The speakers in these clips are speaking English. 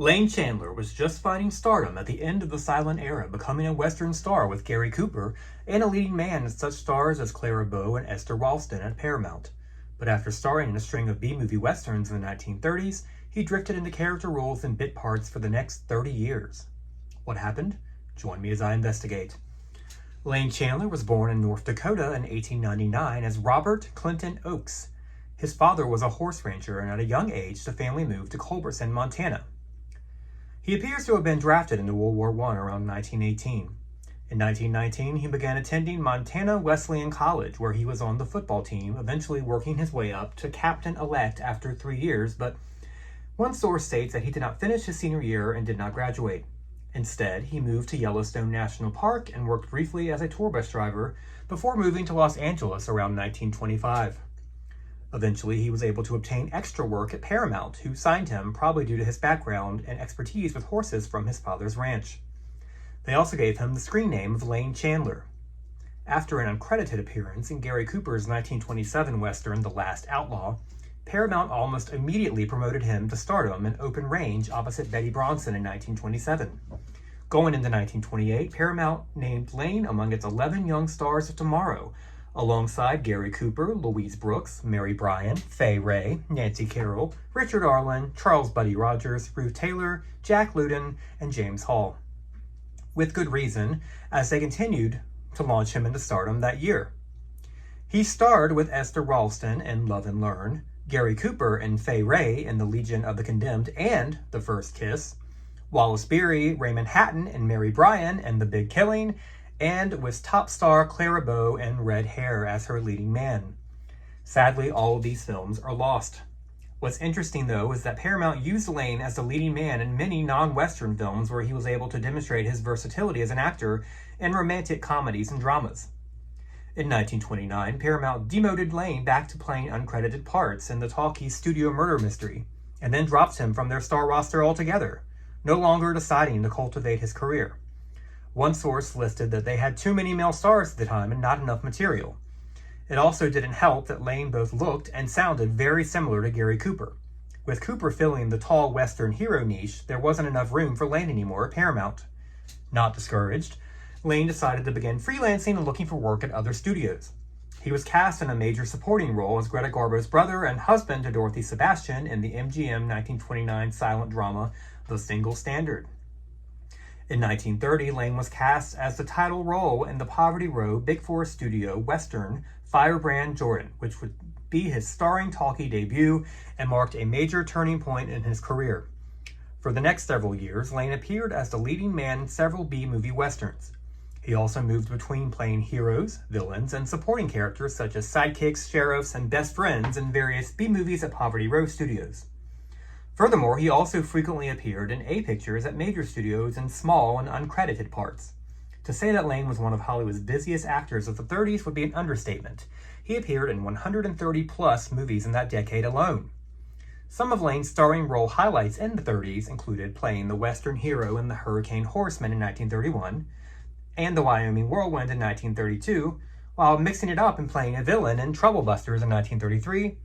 Lane Chandler was just finding stardom at the end of the silent era, becoming a Western star with Gary Cooper and a leading man in such stars as Clara Bow and Esther Ralston at Paramount. But after starring in a string of B-movie westerns in the 1930s, he drifted into character roles and bit parts for the next 30 years. What happened? Join me as I investigate. Lane Chandler was born in North Dakota in 1899 as Robert Clinton Oakes. His father was a horse rancher, and at a young age the family moved to Culberson, Montana. He appears to have been drafted into World War I around 1918. In 1919, he began attending Montana Wesleyan College, where he was on the football team, eventually working his way up to captain-elect after 3 years, but one source states that he did not finish his senior year and did not graduate. Instead, he moved to Yellowstone National Park and worked briefly as a tour bus driver before moving to Los Angeles around 1925. Eventually, he was able to obtain extra work at Paramount, who signed him probably due to his background and expertise with horses from his father's ranch. They also gave him the screen name of Lane Chandler. After an uncredited appearance in Gary Cooper's 1927 western, The Last Outlaw, Paramount almost immediately promoted him to stardom in Open Range opposite Betty Bronson in 1927. Going into 1928, Paramount named Lane among its 11 young stars of tomorrow, alongside Gary Cooper, Louise Brooks, Mary Bryan, Fay Wray, Nancy Carroll, Richard Arlen, Charles Buddy Rogers, Ruth Taylor, Jack Luden, and James Hall. With good reason, as they continued to launch him into stardom that year. He starred with Esther Ralston in Love and Learn, Gary Cooper and Fay Wray in The Legion of the Condemned and The First Kiss, Wallace Beery, Raymond Hatton, and Mary Bryan in The Big Killing, and with top star Clara Bow and Red Hair as her leading man. Sadly, all of these films are lost. What's interesting, though, is that Paramount used Lane as the leading man in many non-Western films where he was able to demonstrate his versatility as an actor in romantic comedies and dramas. In 1929, Paramount demoted Lane back to playing uncredited parts in the Talkies studio murder mystery, and then dropped him from their star roster altogether, no longer deciding to cultivate his career. One source listed that they had too many male stars at the time and not enough material. It also didn't help that Lane both looked and sounded very similar to Gary Cooper. With Cooper filling the tall Western hero niche, there wasn't enough room for Lane anymore at Paramount. Not discouraged, Lane decided to begin freelancing and looking for work at other studios. He was cast in a major supporting role as Greta Garbo's brother and husband to Dorothy Sebastian in the MGM 1929 silent drama The Single Standard. In 1930, Lane was cast as the title role in the Poverty Row Big Four Studio Western Firebrand Jordan, which would be his starring talkie debut and marked a major turning point in his career. For the next several years, Lane appeared as the leading man in several B-movie westerns. He also moved between playing heroes, villains, and supporting characters such as sidekicks, sheriffs, and best friends in various B-movies at Poverty Row Studios. Furthermore, he also frequently appeared in A-pictures at major studios in small and uncredited parts. To say that Lane was one of Hollywood's busiest actors of the 30s would be an understatement. He appeared in 130-plus movies in that decade alone. Some of Lane's starring role highlights in the 30s included playing the Western hero in The Hurricane Horseman in 1931 and The Wyoming Whirlwind in 1932, while mixing it up and playing a villain in Trouble Busters in 1933,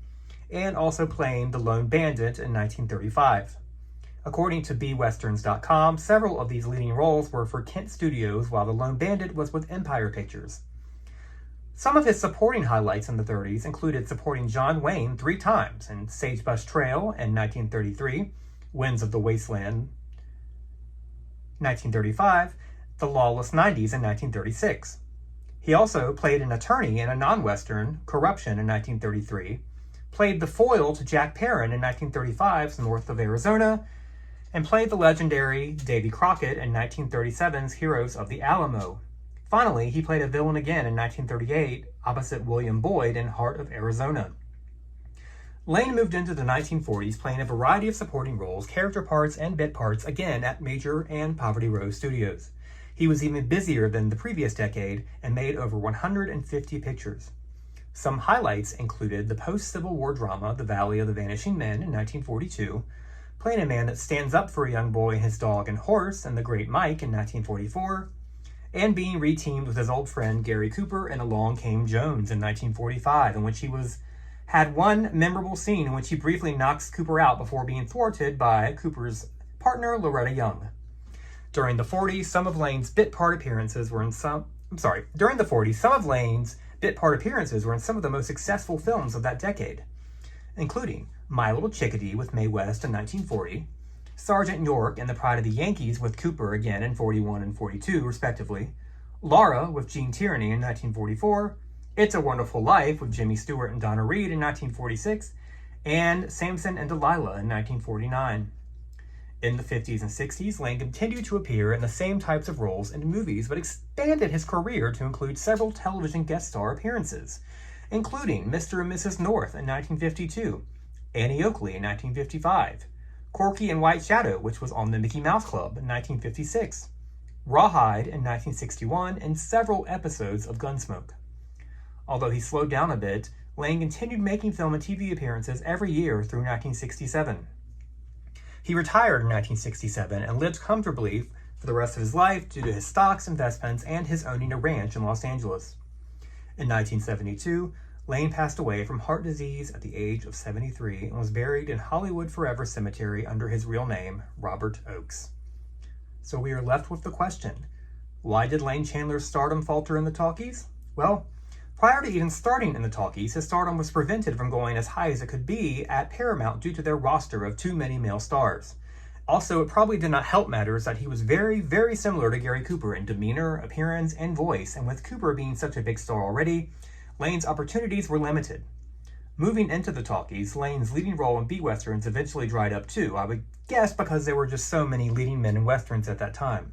and also playing the Lone Bandit in 1935. According to BWesterns.com, several of these leading roles were for Kent Studios, while the Lone Bandit was with Empire Pictures. Some of his supporting highlights in the 30s included supporting John Wayne 3 times in Sagebrush Trail in 1933, Winds of the Wasteland 1935, The Lawless 90s in 1936. He also played an attorney in a non-Western, Corruption in 1933, played the foil to Jack Perrin in 1935's North of Arizona, and played the legendary Davy Crockett in 1937's Heroes of the Alamo. Finally, he played a villain again in 1938 opposite William Boyd in Heart of Arizona. Lane moved into the 1940s playing a variety of supporting roles, character parts, and bit parts again at major and Poverty Row studios. He was even busier than the previous decade and made over 150 pictures. Some highlights included the post-Civil War drama The Valley of the Vanishing Men in 1942, playing a man that stands up for a young boy and his dog and horse in The Great Mike in 1944, and being reteamed with his old friend Gary Cooper in Along Came Jones in 1945, in which he had one memorable scene in which he briefly knocks Cooper out before being thwarted by Cooper's partner Loretta Young. During the 40s, some of Lane's bit part appearances were in some of the most successful films of that decade, including My Little Chickadee with Mae West in 1940, Sergeant York and the Pride of the Yankees with Cooper again in 41 and 42, respectively, Laura with Gene Tierney in 1944, It's a Wonderful Life with Jimmy Stewart and Donna Reed in 1946, and Samson and Delilah in 1949. In the 50s and 60s, Lane continued to appear in the same types of roles in movies, but expanded his career to include several television guest star appearances, including Mr. and Mrs. North in 1952, Annie Oakley in 1955, Corky and White Shadow, which was on the Mickey Mouse Club in 1956, Rawhide in 1961, and several episodes of Gunsmoke. Although he slowed down a bit, Lane continued making film and TV appearances every year through 1967. He retired in 1967 and lived comfortably for the rest of his life due to his stocks, investments, and his owning a ranch in Los Angeles. In 1972, Lane passed away from heart disease at the age of 73 and was buried in Hollywood Forever Cemetery under his real name, Robert Oakes. So we are left with the question, why did Lane Chandler's stardom falter in the talkies? Well, prior to even starting in the talkies, his stardom was prevented from going as high as it could be at Paramount due to their roster of too many male stars. Also, it probably did not help matters that he was very, very similar to Gary Cooper in demeanor, appearance, and voice, and with Cooper being such a big star already, Lane's opportunities were limited. Moving into the talkies, Lane's leading role in B-Westerns eventually dried up too, I would guess because there were just so many leading men in Westerns at that time.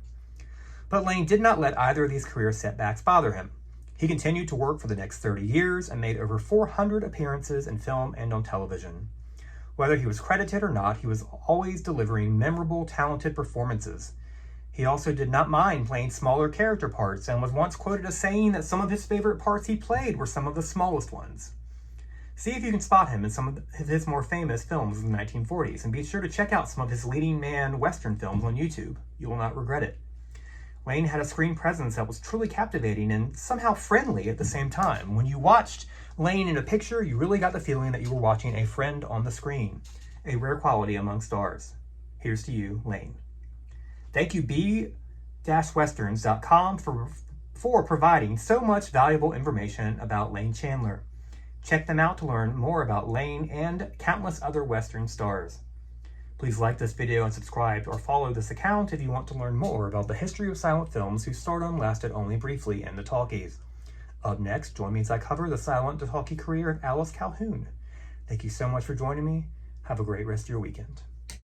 But Lane did not let either of these career setbacks bother him. He continued to work for the next 30 years and made over 400 appearances in film and on television. Whether he was credited or not, he was always delivering memorable, talented performances. He also did not mind playing smaller character parts and was once quoted as saying that some of his favorite parts he played were some of the smallest ones. See if you can spot him in some of his more famous films in the 1940s, and be sure to check out some of his leading man Western films on YouTube. You will not regret it. Lane had a screen presence that was truly captivating and somehow friendly at the same time. When you watched Lane in a picture, you really got the feeling that you were watching a friend on the screen, a rare quality among stars. Here's to you, Lane. Thank you, b-westerns.com for providing so much valuable information about Lane Chandler. Check them out to learn more about Lane and countless other Western stars. Please like this video and subscribe or follow this account if you want to learn more about the history of silent films whose stardom lasted only briefly in the talkies. Up next, join me as I cover the silent to talkie career of Alice Calhoun. Thank you so much for joining me. Have a great rest of your weekend.